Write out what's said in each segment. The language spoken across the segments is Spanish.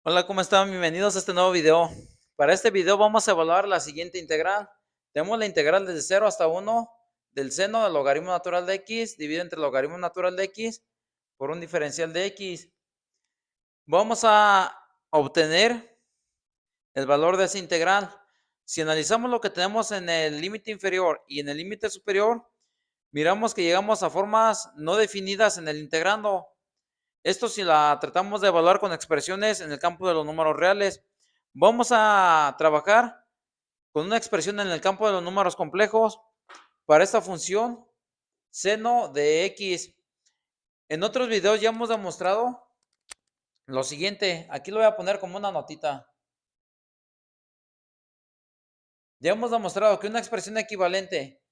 Hola, ¿cómo están? Bienvenidos a este nuevo video. Para este video vamos a evaluar la siguiente integral. Tenemos la integral desde 0 hasta 1 del seno del logaritmo natural de x dividido entre el logaritmo natural de x por un diferencial de x. Vamos a obtener el valor de esa integral. Si analizamos lo que tenemos en el límite inferior y en el límite superior, miramos que llegamos a formas no definidas en el integrando. Esto si la tratamos de evaluar con expresiones en el campo de los números reales. Vamos a trabajar con una expresión en el campo de los números complejos para esta función seno de x. En otros videos ya hemos demostrado lo siguiente. Aquí lo voy a poner como una notita. Ya hemos demostrado que una expresión equivalente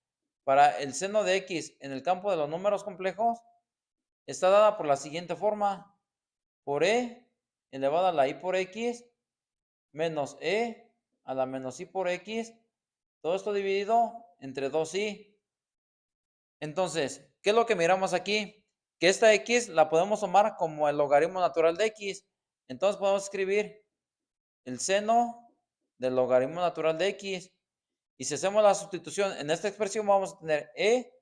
para el seno de x en el campo de los números complejos está dada por la siguiente forma. Por e elevado a la i por x menos e a la menos i por x, todo esto dividido entre 2i. Entonces, ¿qué es lo que miramos aquí? Que esta x la podemos tomar como el logaritmo natural de x. Entonces podemos escribir el seno del logaritmo natural de x. Y si hacemos la sustitución en esta expresión, vamos a tener e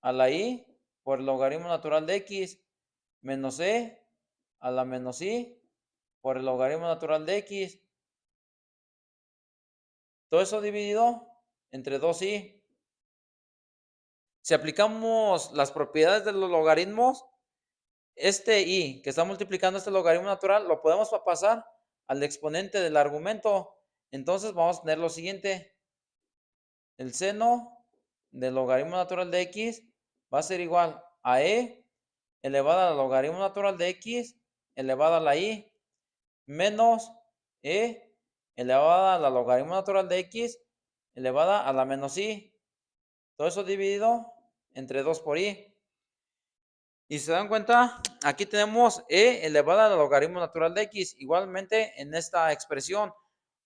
a la i por el logaritmo natural de x menos e a la menos i por el logaritmo natural de x. Todo eso dividido entre 2i. Si aplicamos las propiedades de los logaritmos, este i que está multiplicando este logaritmo natural lo podemos pasar al exponente del argumento. Entonces vamos a tener lo siguiente. El seno del logaritmo natural de x va a ser igual a e elevado al logaritmo natural de x elevado a la i menos e elevada a la logaritmo natural de x elevada a la menos i. Todo eso dividido entre 2 por i. Y si se dan cuenta, aquí tenemos e elevada al logaritmo natural de x, igualmente en esta expresión.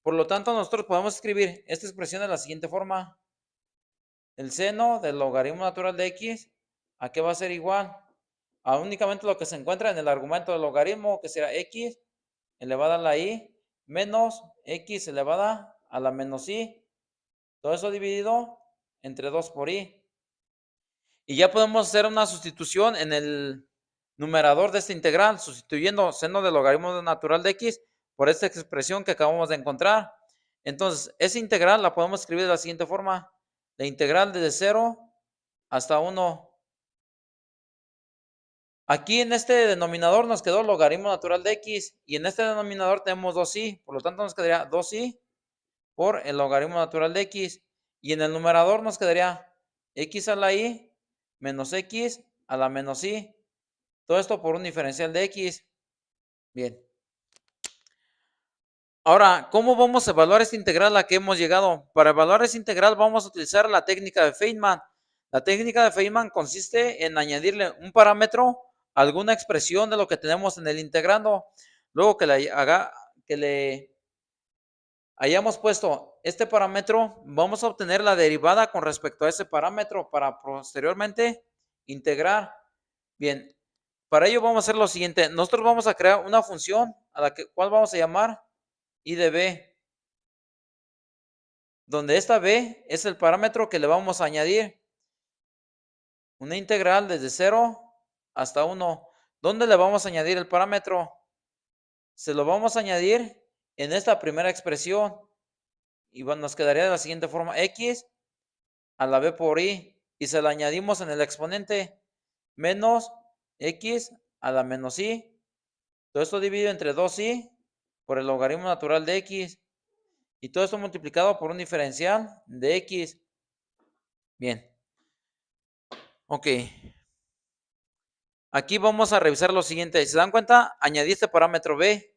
Por lo tanto, nosotros podemos escribir esta expresión de la siguiente forma. El seno del logaritmo natural de x, ¿a qué va a ser igual? A únicamente lo que se encuentra en el argumento del logaritmo, que será x elevada a la i menos x elevada a la menos i. Todo eso dividido entre 2 por i. Y ya podemos hacer una sustitución en el numerador de esta integral, sustituyendo seno del logaritmo natural de x por esta expresión que acabamos de encontrar. Entonces, esa integral la podemos escribir de la siguiente forma. La integral desde 0 hasta 1. Aquí en este denominador nos quedó el logaritmo natural de x y en este denominador tenemos 2i. Por lo tanto, nos quedaría 2i por el logaritmo natural de x. Y en el numerador nos quedaría x a la i menos x a la menos i. Todo esto por un diferencial de x. Bien. Ahora, ¿cómo vamos a evaluar esta integral a la que hemos llegado? Para evaluar esta integral vamos a utilizar la técnica de Feynman. La técnica de Feynman consiste en añadirle un parámetro a alguna expresión de lo que tenemos en el integrando. Luego que le hayamos puesto este parámetro, vamos a obtener la derivada con respecto a ese parámetro para posteriormente integrar. Bien, para ello vamos a hacer lo siguiente. Nosotros vamos a crear una función a la cual vamos a llamar i de b, donde esta b es el parámetro que le vamos a añadir. Una integral desde 0 hasta 1. ¿Dónde le vamos a añadir el parámetro? Se lo vamos a añadir en esta primera expresión. Y bueno, nos quedaría de la siguiente forma. X a la b por i. Y se la añadimos en el exponente. Menos x a la menos i. Todo esto dividido entre 2i por el logaritmo natural de x. Y todo esto multiplicado por un diferencial de x. Bien. Ok. Aquí vamos a revisar lo siguiente. Si se dan cuenta, añadí este parámetro b.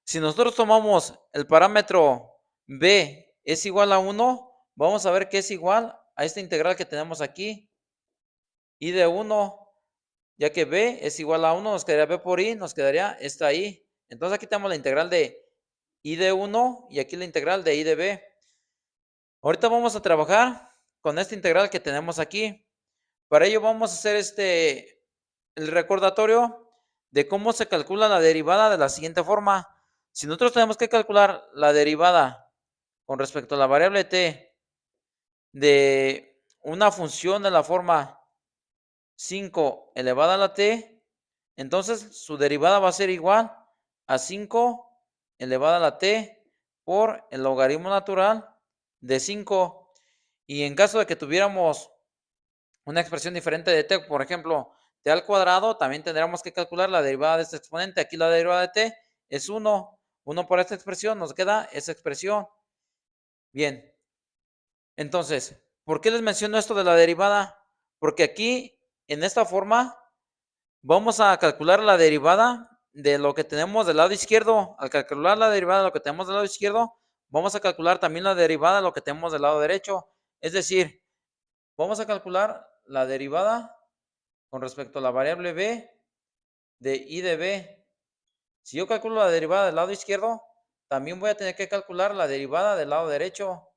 Si nosotros tomamos el parámetro b es igual a 1, vamos a ver que es igual a esta integral que tenemos aquí. I de 1, ya que b es igual a 1, nos quedaría b por i, nos quedaría esta i. Entonces aquí tenemos la integral de i de 1 y aquí la integral de i de b. Ahorita vamos a trabajar con esta integral que tenemos aquí. Para ello vamos a hacer el recordatorio de cómo se calcula la derivada de la siguiente forma. Si nosotros tenemos que calcular la derivada con respecto a la variable t de una función de la forma 5 elevada a la t, entonces su derivada va a ser igual a 5 elevada a la t por el logaritmo natural de 5. Y en caso de que tuviéramos una expresión diferente de t, por ejemplo, t al cuadrado, también tendríamos que calcular la derivada de este exponente. Aquí la derivada de t es 1. 1 por esta expresión, nos queda esa expresión. Bien, entonces, ¿por qué les menciono esto de la derivada? Porque aquí, en esta forma, vamos a calcular la derivada de lo que tenemos del lado izquierdo. Al calcular la derivada de lo que tenemos del lado izquierdo, vamos a calcular también la derivada de lo que tenemos del lado derecho. Es decir, vamos a calcular la derivada con respecto a la variable b de i de b. Si yo calculo la derivada del lado izquierdo, también voy a tener que calcular la derivada del lado derecho.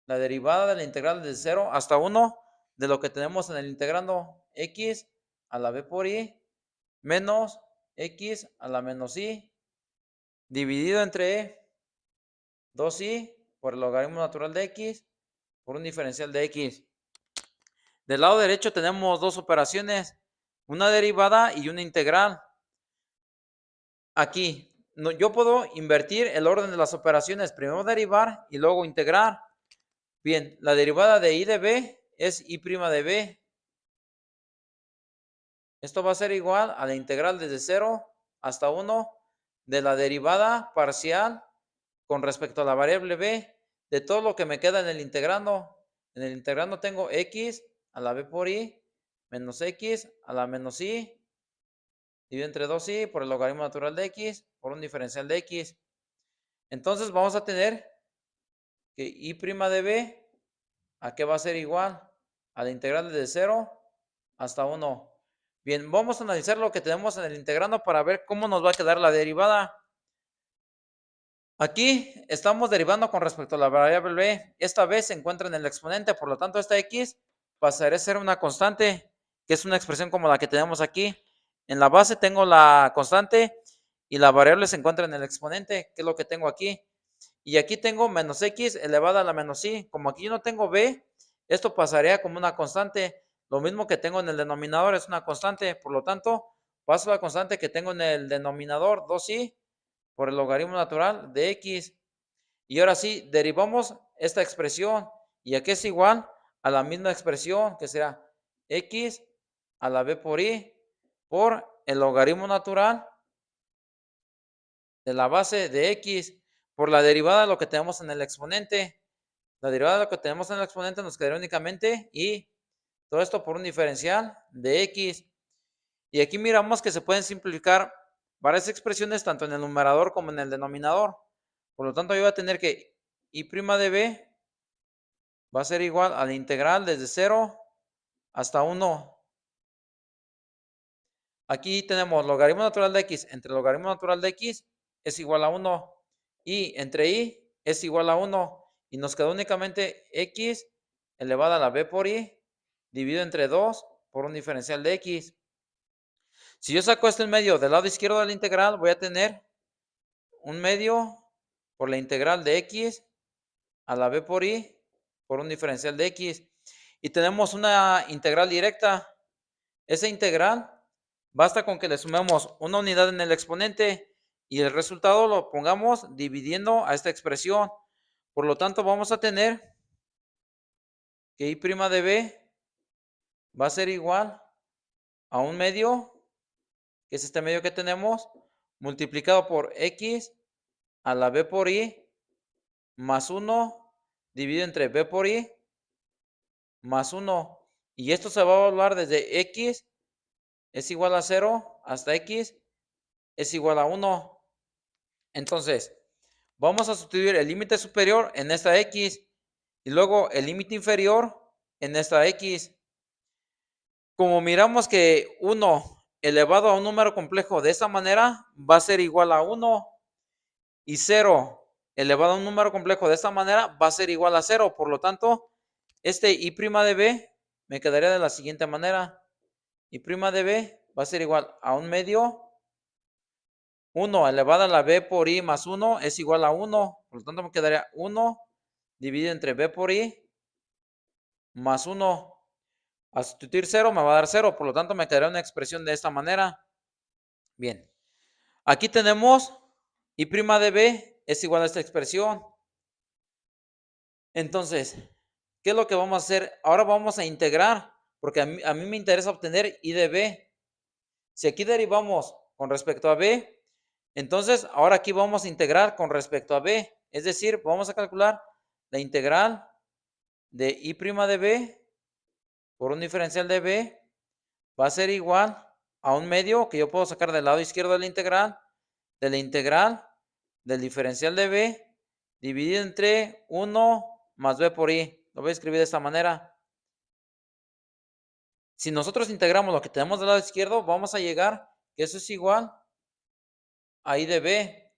La derivada de la integral de 0 hasta 1 de lo que tenemos en el integrando x a la b por i menos x a la menos i dividido entre 2i por el logaritmo natural de x por un diferencial de x. Del lado derecho tenemos dos operaciones, una derivada y una integral. Aquí yo puedo invertir el orden de las operaciones, primero derivar y luego integrar. Bien, la derivada de i de b es i' de b. Esto va a ser igual a la integral desde 0 hasta 1 de la derivada parcial con respecto a la variable b de todo lo que me queda en el integrando. En el integrando tengo x a la b por i menos x a la menos i dividido entre 2i por el logaritmo natural de x por un diferencial de x. Entonces vamos a tener que i' de b, ¿a qué va a ser igual? A la integral desde 0 hasta 1. Bien, vamos a analizar lo que tenemos en el integrando para ver cómo nos va a quedar la derivada. Aquí estamos derivando con respecto a la variable b. Esta b se encuentra en el exponente, por lo tanto esta x pasará a ser una constante, que es una expresión como la que tenemos aquí. En la base tengo la constante y la variable se encuentra en el exponente, que es lo que tengo aquí. Y aquí tengo menos x elevada a la menos i. Como aquí yo no tengo b, esto pasaría como una constante. Lo mismo que tengo en el denominador es una constante. Por lo tanto, paso la constante que tengo en el denominador, 2i, por el logaritmo natural de x. Y ahora sí, derivamos esta expresión. Y aquí es igual a la misma expresión, que será x a la b por i por el logaritmo natural de la base de x por la derivada de lo que tenemos en el exponente. La derivada de lo que tenemos en el exponente nos quedaría únicamente y todo esto por un diferencial de x. Y aquí miramos que se pueden simplificar varias expresiones tanto en el numerador como en el denominador. Por lo tanto, yo voy a tener que i' de b va a ser igual a la integral desde 0 hasta 1. Aquí tenemos logaritmo natural de x entre logaritmo natural de x es igual a 1 y entre i es igual a 1 y nos queda únicamente x elevada a la b por i dividido entre 2 por un diferencial de x. Si yo saco esto en medio del lado izquierdo de la integral, voy a tener un medio por la integral de x a la b por i por un diferencial de x. Y tenemos una integral directa. Esa integral basta con que le sumemos una unidad en el exponente y el resultado lo pongamos dividiendo a esta expresión. Por lo tanto, vamos a tener que i' de b va a ser igual a un medio, que es este medio que tenemos, multiplicado por x a la b por i más 1 dividido entre b por i más 1. Y esto se va a evaluar desde x es igual a 0 hasta x es igual a 1. Entonces, vamos a sustituir el límite superior en esta x y luego el límite inferior en esta x. Como miramos que 1 elevado a un número complejo de esta manera va a ser igual a 1 y 0 elevado a un número complejo de esta manera va a ser igual a 0. Por lo tanto, este i' de b me quedaría de la siguiente manera. I' de b va a ser igual a 1/2. 1 elevado a la b por i más 1 es igual a 1. Por lo tanto, me quedaría 1 dividido entre b por i más 1. Al sustituir 0 me va a dar 0. Por lo tanto, me quedaría una expresión de esta manera. Bien. Aquí tenemos i' de b es igual a esta expresión. Entonces, ¿qué es lo que vamos a hacer? Ahora vamos a integrar, porque a mí me interesa obtener i de b. Si aquí derivamos con respecto a b, entonces ahora aquí vamos a integrar con respecto a b. Es decir, vamos a calcular la integral de i' de b por un diferencial de b va a ser igual a 1/2, que yo puedo sacar del lado izquierdo de la integral del diferencial de b dividido entre 1 más b por i. Lo voy a escribir de esta manera. Si nosotros integramos lo que tenemos del lado izquierdo, vamos a llegar que eso es igual a i de b.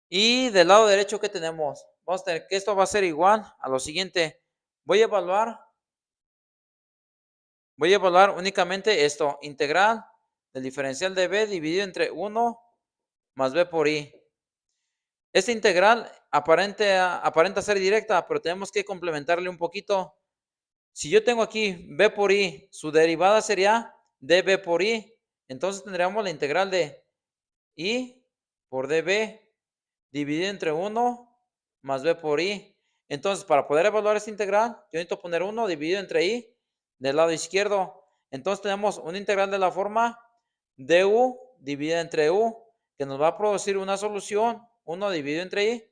Y del lado derecho, ¿qué tenemos? Vamos a tener que esto va a ser igual a lo siguiente. Voy a evaluar únicamente esto, integral del diferencial de b dividido entre 1 más b por i. Esta integral aparenta ser directa, pero tenemos que complementarle un poquito. Si yo tengo aquí b por i, su derivada sería db por i. Entonces tendríamos la integral de i por db dividido entre 1 más b por i. Entonces, para poder evaluar esta integral, yo necesito poner 1 dividido entre i del lado izquierdo. Entonces tenemos una integral de la forma du dividida entre u, que nos va a producir una solución 1 dividido entre i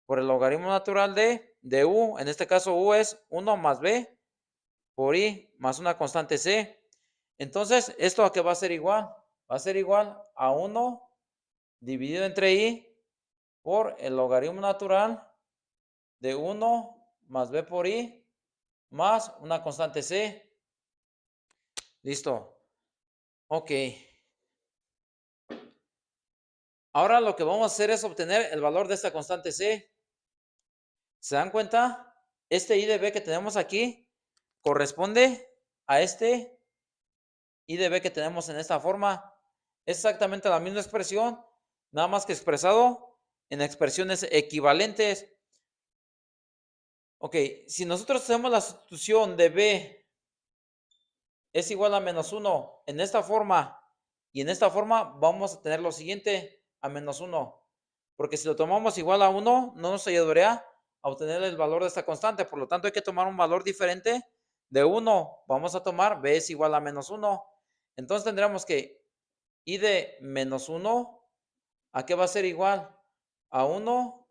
por el logaritmo natural de u. En este caso, u es 1 más b por i más una constante c. Entonces, ¿esto a qué va a ser igual? Va a ser igual a 1 dividido entre i por el logaritmo natural de 1 más b por i más una constante c. Listo. Ok. Ahora lo que vamos a hacer es obtener el valor de esta constante c. ¿Se dan cuenta? Este i de b que tenemos aquí corresponde a este i de b que tenemos en esta forma. Es exactamente la misma expresión, nada más que expresado en expresiones equivalentes. Ok, si nosotros hacemos la sustitución de b es igual a menos 1 en esta forma y en esta forma, vamos a tener lo siguiente, a menos 1. Porque si lo tomamos igual a 1, no nos ayudaría a obtener el valor de esta constante. Por lo tanto, hay que tomar un valor diferente de 1. Vamos a tomar b es igual a menos 1. Entonces tendríamos que i de menos 1, ¿a qué va a ser igual? A 1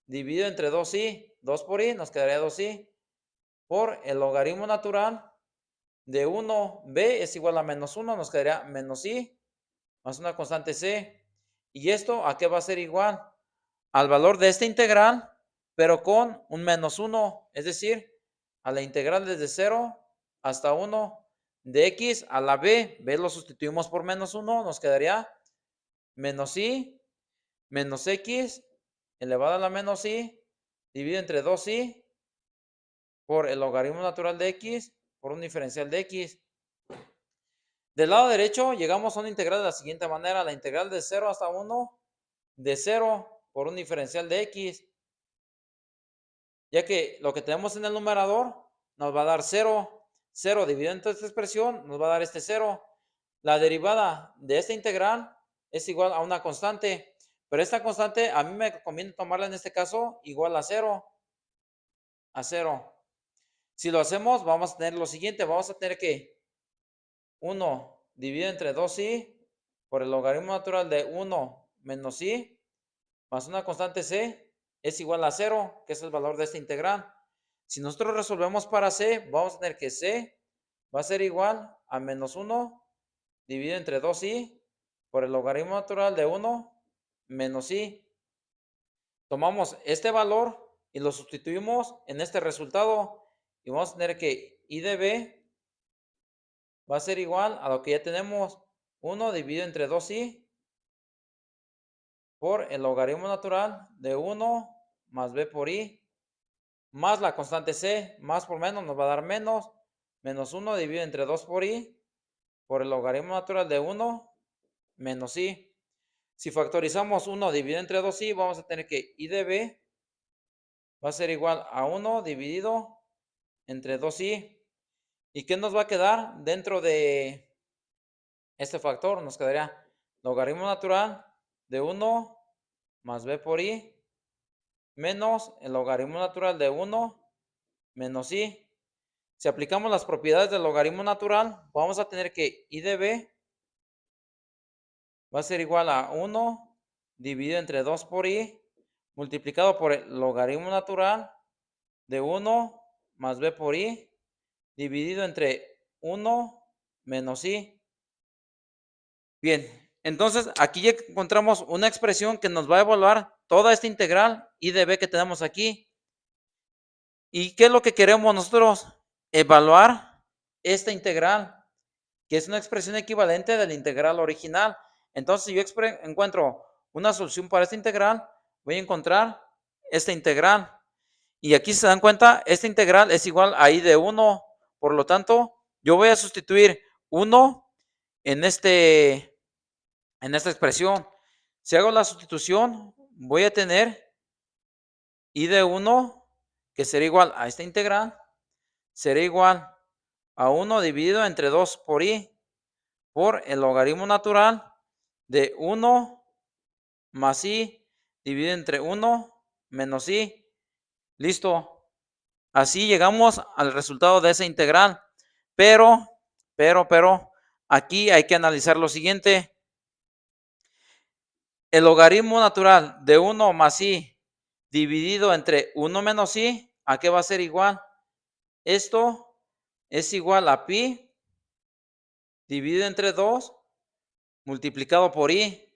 dividido entre 2i. 2 por i nos quedaría 2i por el logaritmo natural de 1. B es igual a menos 1, nos quedaría menos i más una constante c. ¿Y esto a qué va a ser igual? Al valor de esta integral, pero con un menos 1, es decir, a la integral desde 0 hasta 1 de x a la b. B lo sustituimos por menos 1, nos quedaría menos i menos x elevado a la menos i dividido entre 2i por el logaritmo natural de x por un diferencial de x. Del lado derecho llegamos a una integral de la siguiente manera, la integral de 0 hasta 1 de 0 por un diferencial de x, ya que lo que tenemos en el numerador nos va a dar 0. 0 dividido entre esta expresión nos va a dar este 0. La derivada de esta integral es igual a una constante, pero esta constante a mí me conviene tomarla en este caso igual a 0. A 0. Si lo hacemos, vamos a tener lo siguiente, vamos a tener que 1 dividido entre 2i por el logaritmo natural de 1 menos i más una constante c es igual a 0, que es el valor de esta integral. Si nosotros resolvemos para c, vamos a tener que c va a ser igual a menos 1 dividido entre 2i por el logaritmo natural de 1 menos i. Tomamos este valor y lo sustituimos en este resultado y vamos a tener que i de b va a ser igual a lo que ya tenemos, 1 dividido entre 2i por el logaritmo natural de 1 más b por i más la constante c, más por menos nos va a dar menos 1 dividido entre 2 por i por el logaritmo natural de 1 menos i. Si factorizamos 1 dividido entre 2i, vamos a tener que i de b va a ser igual a 1 dividido entre 2i. ¿Y qué nos va a quedar dentro de este factor? Nos quedaría logaritmo natural de 1 más b por i menos el logaritmo natural de 1 menos i. Si aplicamos las propiedades del logaritmo natural, vamos a tener que i de b va a ser igual a 1 dividido entre 2 por i multiplicado por el logaritmo natural de 1 más b por i dividido entre 1 menos i. Bien, entonces aquí ya encontramos una expresión que nos va a evaluar toda esta integral i de b que tenemos aquí. ¿Y qué es lo que queremos nosotros? Evaluar esta integral, que es una expresión equivalente de la integral original. Entonces, si yo encuentro una solución para esta integral, voy a encontrar esta integral. Y aquí se dan cuenta, esta integral es igual a i de 1. Por lo tanto, yo voy a sustituir 1 en esta expresión. Si hago la sustitución, voy a tener i de 1, que será igual a esta integral, será igual a 1 dividido entre 2 por i por el logaritmo natural de 1 más i dividido entre 1 menos i. Listo. Así llegamos al resultado de esa integral. Pero, aquí hay que analizar lo siguiente. El logaritmo natural de 1 más i dividido entre 1 menos i, ¿a qué va a ser igual? Esto es igual a pi dividido entre 2 multiplicado por i.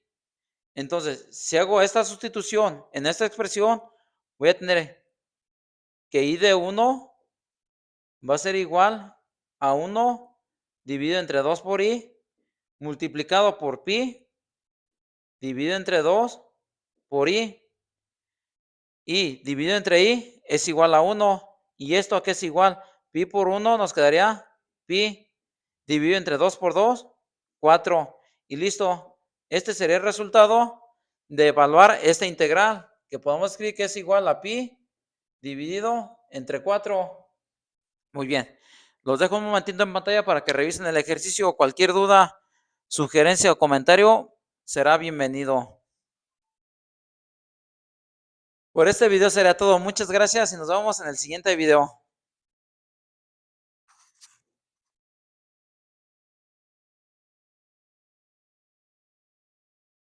Entonces, si hago esta sustitución en esta expresión, voy a tener que i de 1 va a ser igual a 1 dividido entre 2 por i multiplicado por pi dividido entre 2 por i. Y dividido entre i es igual a 1. ¿Y esto a qué es igual? Pi por 1 nos quedaría pi dividido entre 2 por 2, 4. Y listo. Este sería el resultado de evaluar esta integral, que podemos escribir que es igual a pi dividido entre 4. Muy bien. Los dejo un momentito en pantalla para que revisen el ejercicio. Cualquier duda, sugerencia o comentario será bienvenido. Por este video sería todo. Muchas gracias y nos vemos en el siguiente video.